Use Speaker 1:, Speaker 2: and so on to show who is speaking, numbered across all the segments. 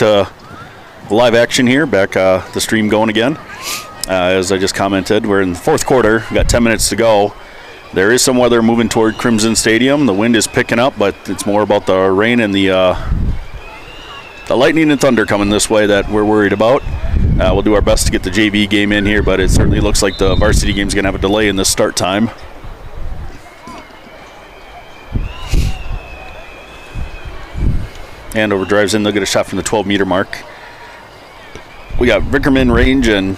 Speaker 1: to live action here, back the stream going again. As I just commented, we're in the fourth quarter. We've got 10 minutes to go. There is some weather moving toward Crimson Stadium. The wind is picking up, but it's more about the rain and the lightning and thunder coming this way that we're worried about. We'll do our best to get the JV game in here, but it certainly looks like the varsity game is going to have a delay in the start time. Andover drives in. They'll get a shot from the 12-meter mark. We got Rickerman, Range, and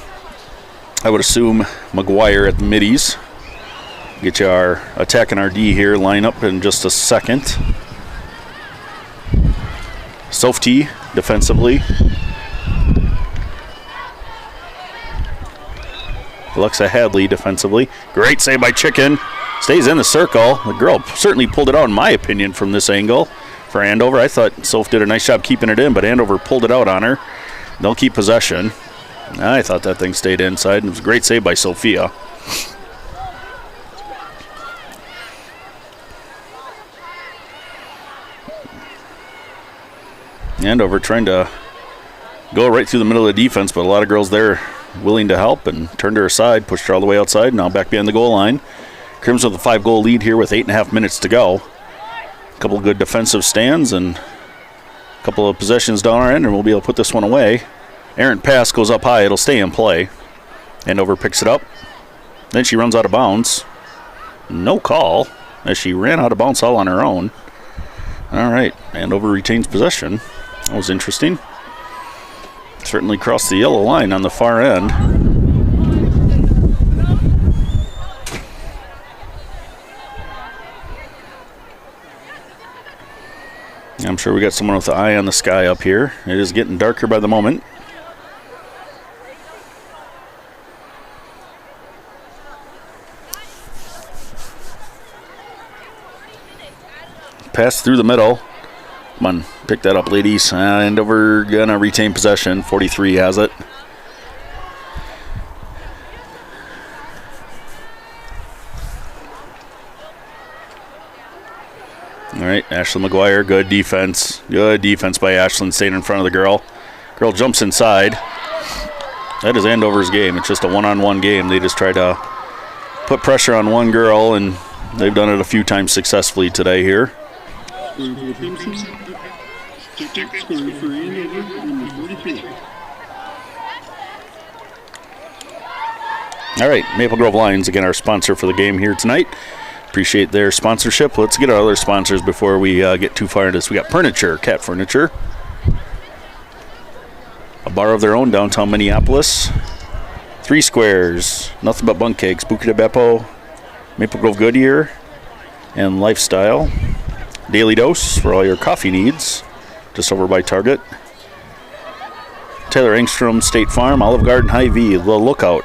Speaker 1: I would assume McGuire at the middies. Get you our attack and our D here. Line up in just a second. Softy defensively. Alexa Hadley defensively. Great save by Chicken. Stays in the circle. The girl certainly pulled it out, in my opinion, from this angle for Andover. I thought Soph did a nice job keeping it in, but Andover pulled it out on her. They'll keep possession. I thought that thing stayed inside. It was a great save by Sophia. Andover trying to go right through the middle of the defense, but a lot of girls there willing to help and turned her aside, pushed her all the way outside, now back behind the goal line. Crimson with a 5-goal lead here with 8.5 minutes to go. A couple of good defensive stands and a couple of possessions down our end, and we'll be able to put this one away. Errant pass goes up high. It'll stay in play. Andover picks it up. Then she runs out of bounds. No call, as she ran out of bounds all on her own. All right, Andover retains possession. That was interesting. Certainly crossed the yellow line on the far end. I'm sure we got someone with the eye on the sky up here. It is getting darker by the moment. Pass through the middle. Come on, pick that up, ladies. Andover gonna retain possession. 43 has it. All right, Ashlyn McGuire, good defense. Good defense by Ashlyn, staying in front of the girl. Girl jumps inside. That is Andover's game. It's just a one-on-one game. They just try to put pressure on one girl, and they've done it a few times successfully today here. All right, Maple Grove Lions, again, our sponsor for the game here tonight. Appreciate their sponsorship. Let's get our other sponsors before we get too far into this. We got Furniture, Cat Furniture. A bar of their own, downtown Minneapolis. 3 Squares, Nothing But Bunk Cakes, Buca de Beppo, Maple Grove Goodyear, and Lifestyle. Daily Dose for all your coffee needs, just over by Target. Taylor Engstrom, State Farm, Olive Garden, Hy-Vee, The Lookout.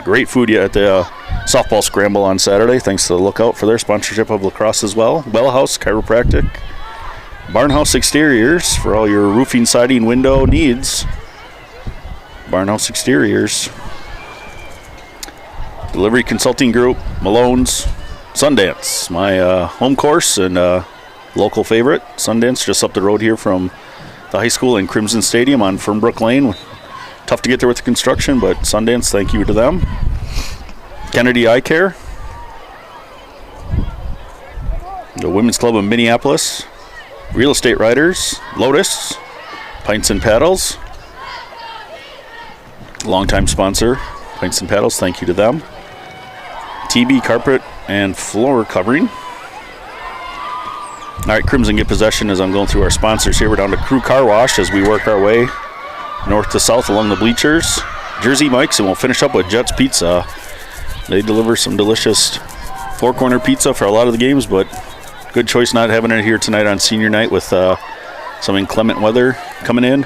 Speaker 1: Great food at the softball scramble on Saturday, thanks to The Lookout for their sponsorship of Lacrosse as well. Bell House Chiropractic. Barnhouse Exteriors for all your roofing, siding, window needs. Barnhouse Exteriors. Delivery Consulting Group, Malone's, Sundance, my home course and local favorite. Sundance, just up the road here from the high school in Crimson Stadium on Fernbrook Lane. Tough to get there with the construction, but Sundance, thank you to them. Kennedy Eye Care. The Women's Club of Minneapolis. Real Estate Riders. Lotus. Pints and Paddles. Longtime sponsor. Pints and Paddles, thank you to them. TB Carpet and Floor Covering. All right, Crimson get possession as I'm going through our sponsors here. We're down to Crew Car Wash as we work our way north to south along the bleachers. Jersey Mike's, and we'll finish up with Jets Pizza. They deliver some delicious four-corner pizza for a lot of the games, but good choice not having it here tonight on senior night with some inclement weather coming in.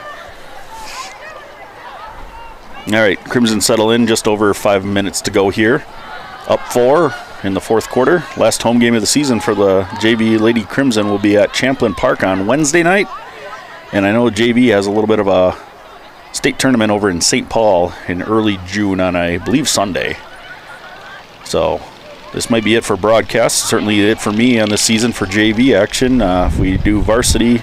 Speaker 1: All right, Crimson settle in, just over 5 minutes to go here. Up 4 in the fourth quarter. Last home game of the season for the JV Lady Crimson will be at Champlin Park on Wednesday night. And I know JV has a little bit of a state tournament over in St. Paul in early June on, I believe, Sunday. So this might be it for broadcast. Certainly it for me on the season for JV action. If we do varsity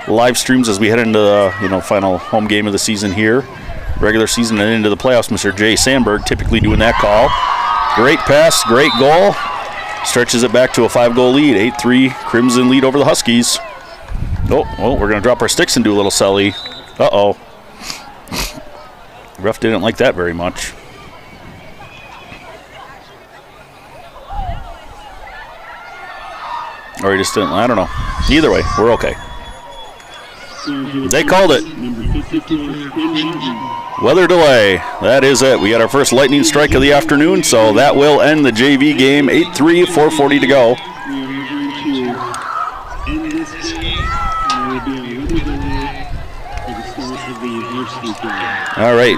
Speaker 1: live streams as we head into the final home game of the season here, regular season and into the playoffs. Mr. Jay Sandberg typically doing that call. Great pass, great goal. Stretches it back to a 5-goal lead. 8-3 Crimson lead over the Huskies. Oh, we're going to drop our sticks and do a little celly. Uh-oh. Ref didn't like that very much. Or he just didn't, I don't know. Either way, we're okay. They called it. Weather delay. That is it. We got our first lightning strike of the afternoon, so that will end the JV game. 8-3, 4:40 to go. All right.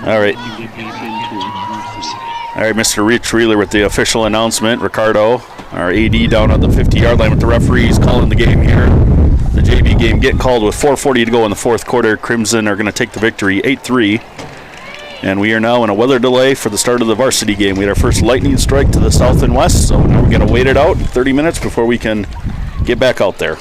Speaker 1: All right. All right, Mr. Rich Wheeler with the official announcement. Ricardo, our AD, down at the 50-yard line with the referees calling the game here. The JV game getting called with 4:40 to go in the fourth quarter. Crimson are going to take the victory, 8-3. And we are now in a weather delay for the start of the varsity game. We had our first lightning strike to the south and west, so now we're going to wait it out 30 minutes before we can get back out there.